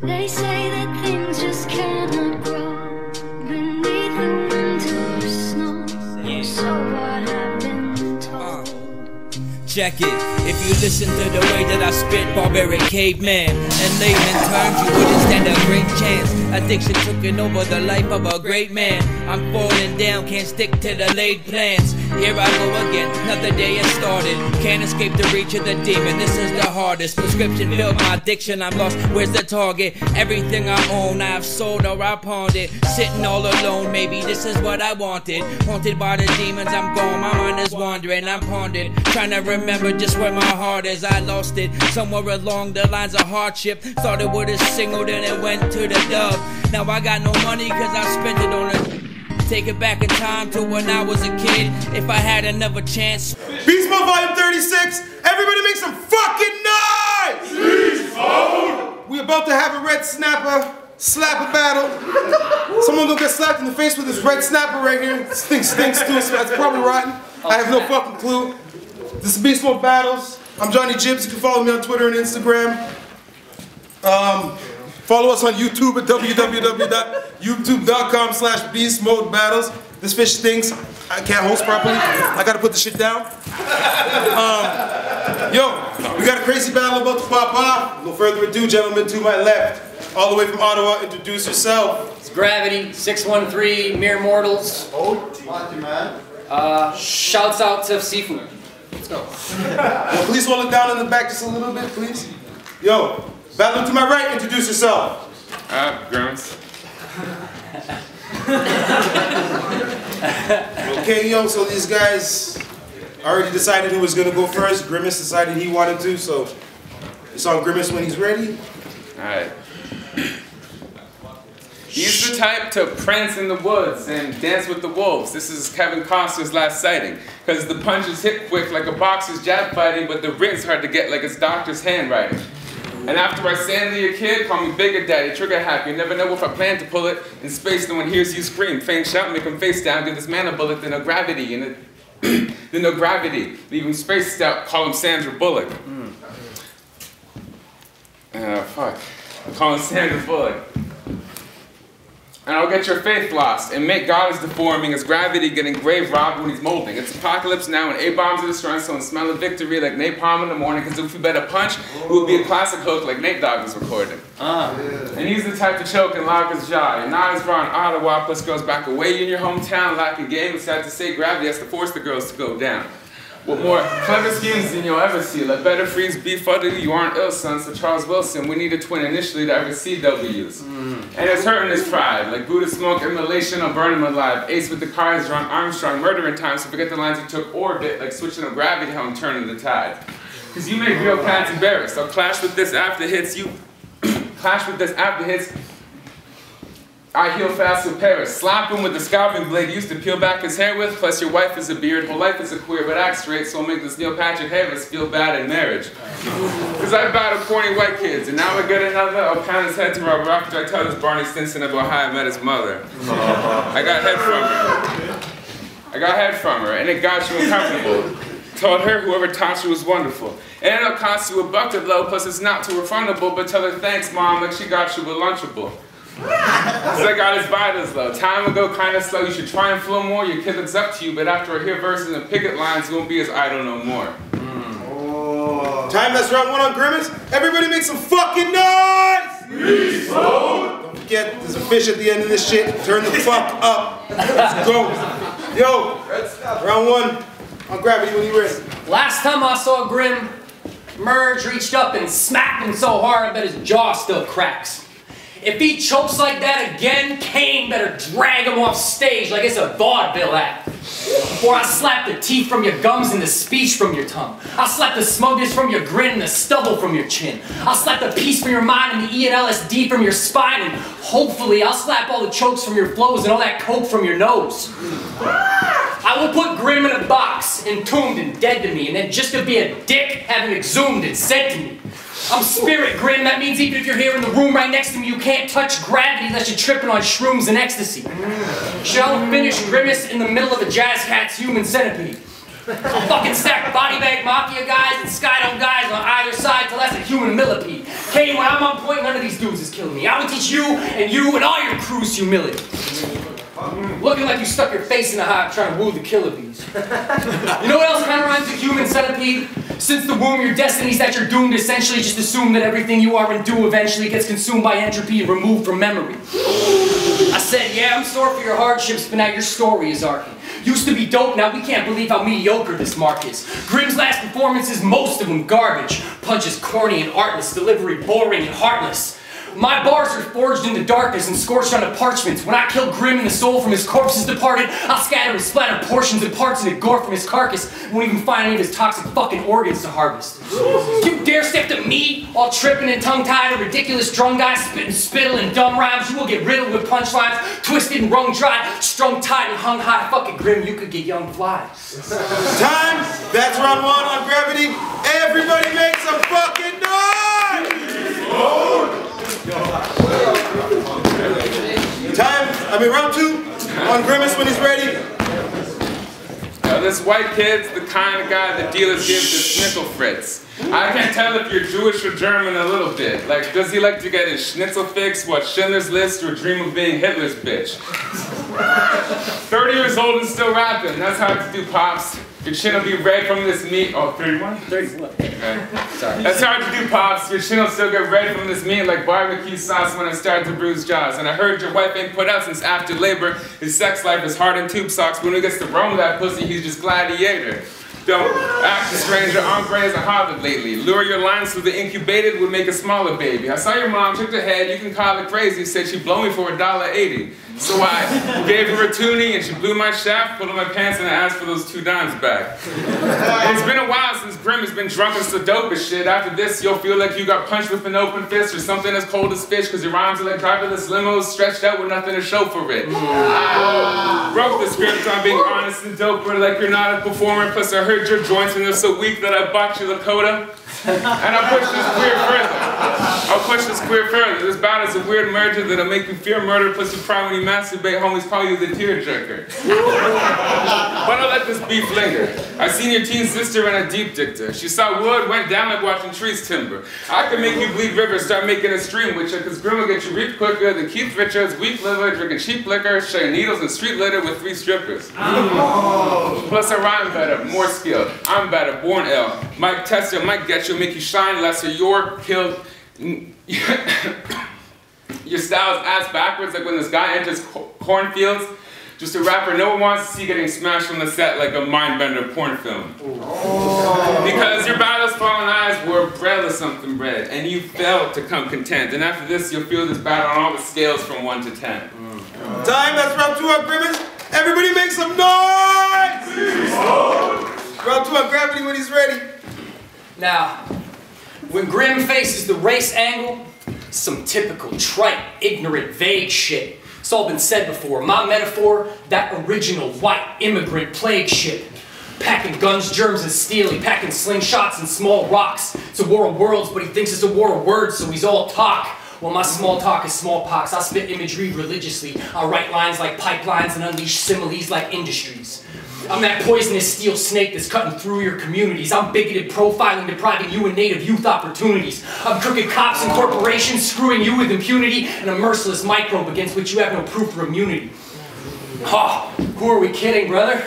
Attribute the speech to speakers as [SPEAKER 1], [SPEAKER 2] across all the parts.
[SPEAKER 1] They say that things just cannot grow beneath the winter snow. So I have been told.
[SPEAKER 2] Check it. If you listen to the way that I spit, barbaric caveman, and layman terms, you wouldn't stand a great chance. Addiction took over the life of a great man. I'm falling down, can't stick to the laid plans. Here I go again, another day has started. Can't escape the reach of the demon, this is the hardest. Prescription filled my addiction, I'm lost, where's the target? Everything I own, I've sold or I pawned it. Sitting all alone, maybe this is what I wanted. Haunted by the demons, I'm gone, my mind is wandering. I'm pondered, trying to remember just where my heart is. I lost it, somewhere along the lines of hardship. Started with a single, then it went to the dub. Now I got no money cause I spent it on a... Take it back in time to when I was a kid. If I had another chance.
[SPEAKER 3] BeastMode Volume 36. Everybody make some fucking noise! BeastMode! We about to have a red slapper battle. Someone gonna get slapped in the face with this red snapper right here. This thing stinks too, so that's probably rotten. I have no fucking clue. This is BeastMode Battles. I'm Johnny Gibbs. You can follow me on Twitter and Instagram. Follow us on YouTube at www.youtube.com/BeastModeBattles. This fish stinks. I can't host properly. I gotta put the shit down. Yo, we got a crazy battle about to pop off. No further ado, gentlemen, to my left, all the way from Ottawa, introduce yourself.
[SPEAKER 4] It's Gravity, 613, Mere Mortals.
[SPEAKER 3] Oh, man.
[SPEAKER 4] Shouts out to Seafood. Let's go.
[SPEAKER 3] Yo, please hold it down in the back just a little bit, please. Yo. Battle to my right, introduce yourself.
[SPEAKER 5] GRIMACE.
[SPEAKER 3] Okay, yo, so these guys already decided who was gonna go first. GRIMACE decided he wanted to, so it's on GRIMACE when he's ready.
[SPEAKER 5] Alright. He's the type to prance in the woods and dance with the wolves. This is Kevin Costner's last sighting. Because the punches hit quick like a boxer's jab fighting, but the wrist's hard to get like it's doctor's handwriting. And after I sand a kid, call me Bigger Daddy, trigger happy. You never know if I plan to pull it. In space, no one hears you scream. Faint shout, make him face down. Give this man a bullet, then no gravity. And then no gravity. Leave him spaced out, call him Sandra Bullock. Fuck. Call him Sandra Bullock. And I'll get your faith lost and make God as deforming as gravity getting grave robbed when he's molding. It's apocalypse now and A-bombs are destroying, so smell of victory like napalm in the morning, because if we bet a punch, it would be a classic hook like Nate Dogg was recording. And he's the type to choke and lock his jaw. You're not as raw in Ottawa, plus girls back away in your hometown, lacking game. It's sad to say gravity has to force the girls to go down. With more clever schemes than you'll ever see. Let better freeze be fuddly, you aren't ill, son. So Charles Wilson, we need a twin initially to ever see W's. And it's hurting his pride. Like Buddha smoke, immolation, or burn him alive. Ace with the cards, John Armstrong, murder in time. So forget the lines he took orbit, like switching a gravity helm, turning the tide. Cause you make real cats embarrassed. I'll clash with this after hits, you clash with this after hits. I heal fast with Paris. Slap him with the scalping blade you used to peel back his hair with. Plus your wife is a beard, whole life is a queer, but act straight, so I'll make this Neil Patrick Harris feel bad in marriage. Cause I battle corny white kids, and now I get another, I'll pound his head to rubber after I tell this Barney Stinson about how I met his mother. I got head from her, and it got you uncomfortable. Told her whoever taught you was wonderful. And it'll cost you a bucket low, plus it's not too refundable, but tell her thanks, mom, like she got you a Lunchable. Cause I got his vitals though. Time will go kinda slow, you should try and flow more. Your kid looks up to you, but after I hear verses and picket lines, you won't be as idle no more.
[SPEAKER 3] Time, that's round one on GRIMACE. Everybody make some fucking noise! Don't forget, there's a fish at the end of this shit. Turn the fuck up. Let's go. Yo, round one on Gravity when you ready.
[SPEAKER 4] Last time I saw Grim, Merge reached up and smacked him so hard I bet his jaw still cracks. If he chokes like that again, Kane better drag him off stage like it's a vaudeville act. Before I slap the teeth from your gums and the speech from your tongue. I'll slap the smugness from your grin and the stubble from your chin. I'll slap the peace from your mind and the E and LSD from your spine, and hopefully I'll slap all the chokes from your flows and all that coke from your nose. I will put Grim in a box, entombed and dead to me, and then just to be a dick, have him exhumed and sent to me. I'm spirit Grim, that means even if you're here in the room right next to me, you can't touch gravity unless you're tripping on shrooms and ecstasy. Shall finish Grimace in the middle of a jazz cat's human centipede. I'll fucking stack body bag mafia guys and skydome guys on either side till that's a human millipede. Kane, when I'm on point, none of these dudes is killing me. I would teach you and all your crews humility. Looking like you stuck your face in a hive trying to woo the killer bees. You know what else kind of rhymes with human centipede? Since the womb, your destiny's that you're doomed. Essentially, just assume that everything you are and do eventually gets consumed by entropy and removed from memory. I said, yeah, I'm sorry for your hardships, but now your story is arcing. Used to be dope, now we can't believe how mediocre this mark is. Grim's last performances, most of them garbage. Punches corny and artless, delivery boring and heartless. My bars are forged in the darkness and scorched on the parchments. When I kill Grim and the soul from his corpse is departed, I'll scatter and splatter portions and parts into gore from his carcass. Won't even find any of his toxic fucking organs to harvest. You dare step to me, all tripping and tongue-tied, a ridiculous drum guy spitting spittle and dumb rhymes. You will get riddled with punchlines, twisted and wrung dry, strung tight and hung high. Fucking Grim, you could get young flies.
[SPEAKER 3] Time. That's round 1 on gravity. Everybody make some fucking noise! Round 2 on Grimace when he's ready.
[SPEAKER 5] This white kid's the kind of guy the dealers give to Schnitzel Fritz. I can't tell if you're Jewish or German a little bit. Like, does he like to get his schnitzel fix, watch Schindler's List, or dream of being Hitler's bitch? 30 years old and still rapping. That's hard to do, Pops. Your chin will be red from this meat. Oh, 31? 31. Okay. Sorry. That's hard to do, Pops. Your chin will still get red from this meat like barbecue sauce when it starts to bruise jaws. And I heard your wife ain't put out since after labor. His sex life is hard in tube socks. When he gets to roam that pussy, he's just gladiator. Don't act a stranger, Andre is a Harvard lately. Lure your lines so the incubated would make a smaller baby. I saw your mom, shook her head, you can call it crazy, said she'd blow me for $1.80. So I gave her a toonie and she blew my shaft, pulled on my pants and I asked for those 2 dimes back. It's been a while since Grim has been drunk and so dope as shit. After this, you'll feel like you got punched with an open fist or something as cold as fish because your rhymes are like driverless limos stretched out with nothing to show for it. I wrote the script on being honest and dope, but like you're not a performer, plus I heard your joints and they're so weak that I bought you Lakota. And I'll push this queer further. I'll push this queer further. This bout is a weird merger that'll make you fear murder, plus you cry when you masturbate, homies call you the tearjerker. But I'll let this beef linger. I seen your teen sister in a deep dictor. She saw wood, went down like watching trees timber. I could make you bleed rivers, start making a stream with you, cause Grim will get you reaped quicker than Keith Richards, weak liver, drinking cheap liquor, sharing needles and street litter with 3 strippers. Plus I rhyme better, more skilled. I'm better, born ill. Might test you, might get you, make you shine lesser. You're killed. Your style's ass backwards, like when this guy enters cornfields. Just a rapper no one wants to see getting smashed on the set like a mind-bender porn film. Because your battle's fallen eyes were bread or something bread, and you failed to come content. And after this, you'll feel this battle on all the scales from 1 to 10.
[SPEAKER 3] Time, that's round 2 on Grimace. Everybody make some noise! Round 2 on Gravity when he's ready.
[SPEAKER 4] Now, when Grim faces the race angle, some typical trite, ignorant, vague shit. It's all been said before. My metaphor, that original white immigrant plague ship. Packing guns, germs, and steel. He packing slingshots and small rocks. It's a war of worlds, but he thinks it's a war of words, so he's all talk. Well, my small talk is smallpox. I spit imagery religiously. I write lines like pipelines and unleash similes like industries. I'm that poisonous steel snake that's cutting through your communities. I'm bigoted profiling, depriving you and native youth opportunities. I'm crooked cops and corporations screwing you with impunity, and a merciless microbe against which you have no proof or immunity. Oh, who are we kidding, brother?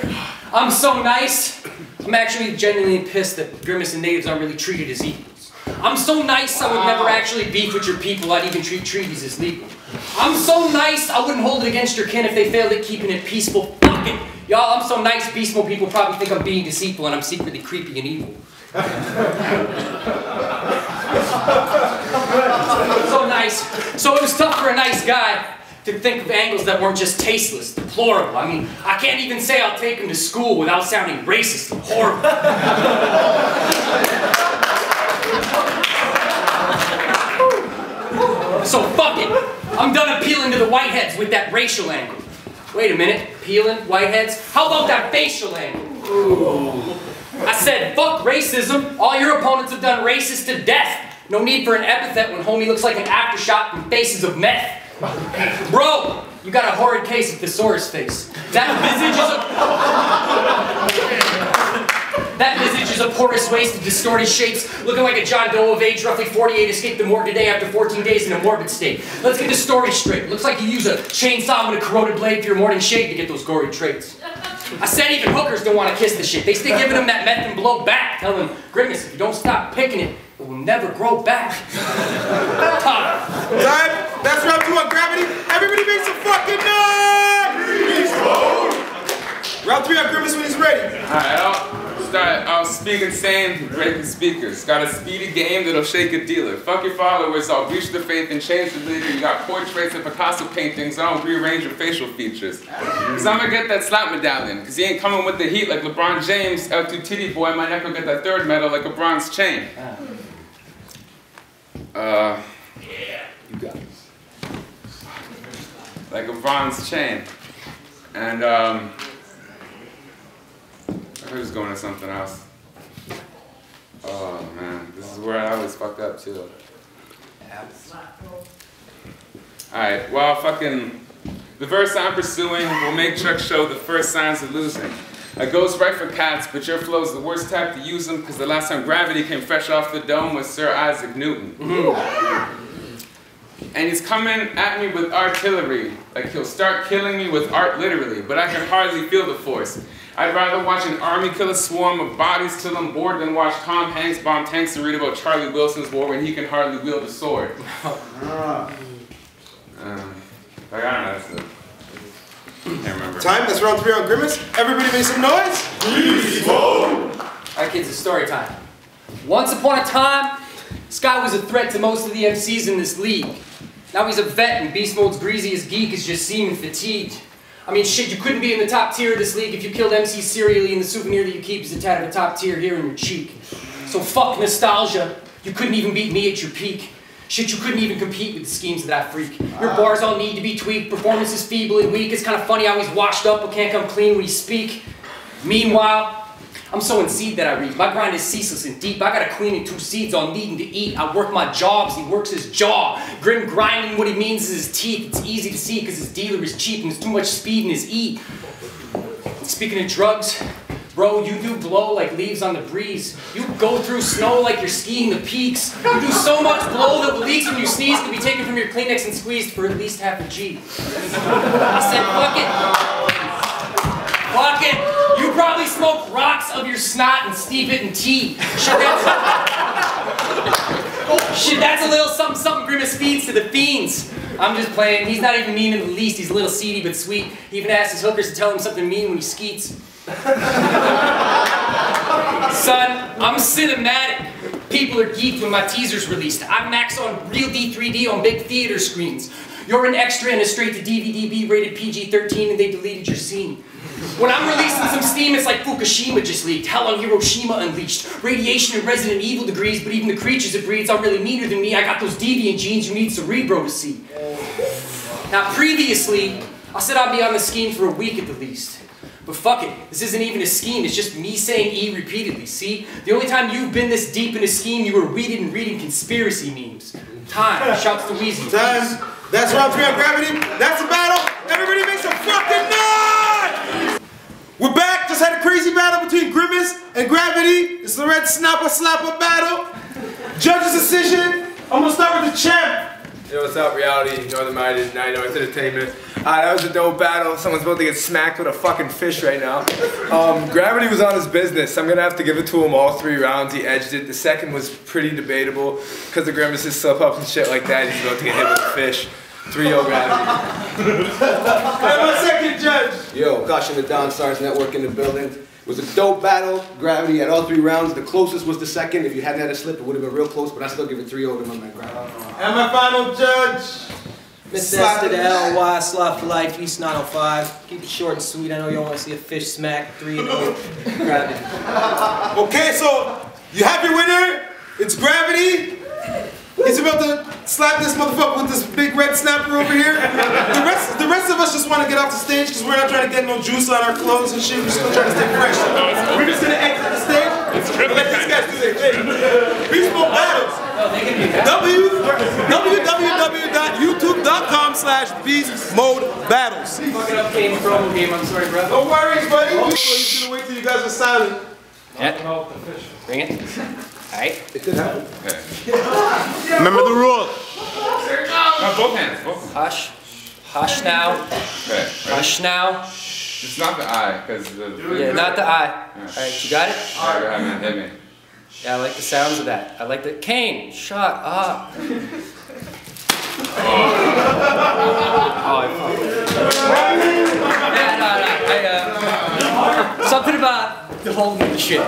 [SPEAKER 4] I'm so nice. I'm actually genuinely pissed that Grimace and natives aren't really treated as equals. I'm so nice I would never actually beef with your people. I'd even treat treaties as legal. I'm so nice I wouldn't hold it against your kin if they failed at keeping it peaceful. Fuck it. Y'all, I'm so nice, BeastMode people probably think I'm being deceitful and I'm secretly creepy and evil. So nice. So it was tough for a nice guy to think of angles that weren't just tasteless, deplorable. I mean, I can't even say I'll take him to school without sounding racist and horrible. So fuck it. I'm done appealing to the whiteheads with that racial angle. Wait a minute, peeling, whiteheads? How about that facial angle? Ooh. I said, fuck racism. All your opponents have done racist to death. No need for an epithet when homie looks like an aftershock from Faces of Meth. Bro, you got a horrid case of thesaurus face. That visage is a... That visage is a porous waste of distorted shapes, looking like a John Doe of age, roughly 48, escaped the morgue today after 14 days in a morbid state. Let's get the story straight. Looks like you use a chainsaw with a corroded blade for your morning shave to get those gory traits. I said even hookers don't want to kiss the shit. They stay giving them that meth and blow back. Tell them, Grimace, if you don't stop picking it, it will never grow back.
[SPEAKER 3] Time. That's round 2 on Gravity. Everybody make some fucking noise! Round 3 on Grimace when he's ready.
[SPEAKER 5] Alright, I'll speak insane, breaking speakers. Got a speedy game that'll shake a dealer. Fuck your followers, I'll breach the faith and change the leader. You got portraits and Picasso paintings, I'll rearrange your facial features. Cause I'm gonna get that slap medallion, cause he ain't coming with the heat like LeBron James. L2 titty boy, my neck will get that 3rd medal like a bronze chain.
[SPEAKER 4] Yeah, you got it.
[SPEAKER 5] Like a bronze chain. And I was going to something else. Oh man, this is where I always fucked up too. Alright, well fucking, the verse I'm pursuing will make Chuck show the first signs of losing. I goes right for cats, but your flow's the worst type to use them, because the last time Gravity came fresh off the dome was Sir Isaac Newton. And he's coming at me with artillery, like he'll start killing me with art literally, but I can hardly feel the force. I'd rather watch an army kill a swarm of bodies till I'm bored than watch Tom Hanks bomb tanks and read about Charlie Wilson's war when he can hardly wield a sword. I don't know, that's it. Can't remember.
[SPEAKER 3] Time, that's round 3 on Grimace. Everybody make some noise.
[SPEAKER 4] Alright kids, it's story time. Once upon a time, this guy was a threat to most of the MCs in this league. Now he's a vet and BeastMode's greasiest geek is just seeming fatigued. I mean shit, you couldn't be in the top tier of this league if you killed MCs serially and the souvenir that you keep is a tat of a top tier here in your cheek. So fuck nostalgia, you couldn't even beat me at your peak. Shit, you couldn't even compete with the schemes of that freak. Your bars all need to be tweaked, performance is feeble and weak. It's kind of funny how he's washed up but can't come clean when he speak. Meanwhile, I'm sowing seed that I reap. My grind is ceaseless and deep. I got a queen and 2 seeds all needing to eat. I work my jobs, he works his jaw. Grim grinding, what he means is his teeth. It's easy to see because his dealer is cheap and there's too much speed in his E. Speaking of drugs, bro, you do blow like leaves on the breeze. You go through snow like you're skiing the peaks. You do so much blow that the leaks when you sneeze can be taken from your Kleenex and squeezed for at least half a G. I said, fuck it. Fuck it. You probably smoke rocks of your snot and steep it in tea. Shit, that's a little something Grimace feeds to the fiends. I'm just playing. He's not even mean in the least. He's a little seedy but sweet. He even asks his hookers to tell him something mean when he skeets. Son, I'm cinematic. People are geeked when my teaser's released. I max on real D3D on big theater screens. You're an extra in a straight-to-DVD B-rated PG-13 and they deleted your scene. When I'm releasing some steam, it's like Fukushima just leaked. Hell on Hiroshima unleashed. Radiation and Resident Evil degrees, but even the creatures it breeds are really meaner than me. I got those deviant genes you need Cerebro to see. Now previously, I said I'd be on the scheme for a week at the least. But fuck it, this isn't even a scheme, it's just me saying E repeatedly, see? The only time you've been this deep in a scheme, you were weeded and reading conspiracy memes. Time, shouts to Weezy.
[SPEAKER 3] Time, that's round 3 on Gravity. That's a battle. Everybody make some fucking noise! We're back, just had a crazy battle between Grimace and Gravity. It's the Red Snapper Slapper battle. Judge's decision, I'm gonna start with the champ.
[SPEAKER 6] Yo, what's up, reality, Northern Minded, 9 Noise Entertainment. That was a dope battle. Someone's about to get smacked with a fucking fish right now. Gravity was on his business. I'm gonna have to give it to him all 3 rounds. He edged it. The second was pretty debatable. Because of Grimace's slip-ups and shit like that, he's about to get hit with a fish. 3-0 Gravity.
[SPEAKER 3] And my second judge.
[SPEAKER 7] Yo, Caution the Down Stars Network in the building. It was a dope battle. Gravity had all 3 rounds. The closest was the second. If you hadn't had a slip, it would have been real close, but I still give it 3-0 to my man Gravity.
[SPEAKER 3] And my final judge.
[SPEAKER 8] Mr. S to the L-Y, Slot for Life, East 905. Keep it short and sweet. I know you don't want to see a fish smack. 3-0. Gravity.
[SPEAKER 3] Okay, so you have your winner. It's Gravity. He's about to slap this motherfucker with this big red snapper over here. The rest of us just want to get off the stage because we're not trying to get no juice on our clothes and shit. We're just trying to stay fresh. We're just going to exit the stage and let these guys do their thing. BeastMode Battles. www.youtube.com/BeastModeBattles.
[SPEAKER 4] Fucking up game, promo game, I'm sorry, bro.
[SPEAKER 3] No worries, buddy. He's going to wait till you guys are silent.
[SPEAKER 4] Yeah. Bring it. All right.
[SPEAKER 7] It could happen.
[SPEAKER 5] Okay.
[SPEAKER 3] Remember the rule.
[SPEAKER 5] No, both hands. Both hands.
[SPEAKER 4] Hush. Hush now.
[SPEAKER 5] Okay.
[SPEAKER 4] Hush now.
[SPEAKER 5] It's not the eye, because
[SPEAKER 4] Yeah, not the eye. All right, you got it?
[SPEAKER 5] All right, man, hit me.
[SPEAKER 4] Yeah, I like the sounds of that. I like the Kane. Shut up. Something about the holding the shit.